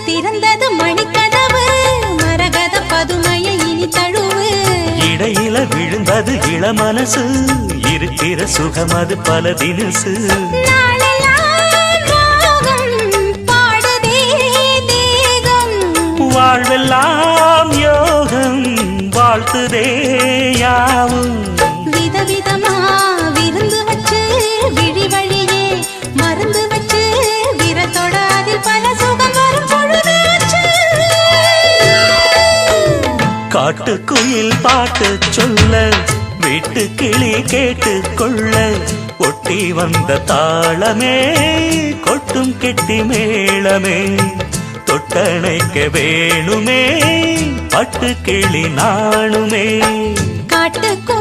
திறந்தது மணிக்கதவு மரகத பதுமையை இனி தழுவு இடையில விழுந்தது இளமனசு இருக்கிற சுகம் அது பல தினசு வாழ்வெல்லாம் யோகம் வாழ்த்துதே யாவும் விதவிதமா விருந்து வச்சு விழி வழியே மருந்து வச்சு விரத்தோட அதில் பல சுகம் வரும் பொழுதாச்சு காட்டுக்குயில் பாட்டு சொல்ல வீட்டு கிளி கேட்டு கொள்ள ஒட்டி வந்த தாளமே கொட்டும் கெட்டி மேளமே தொட்டணைக்க வேணுமே பட்டு கிளி நாணுமே காட்டுக்கு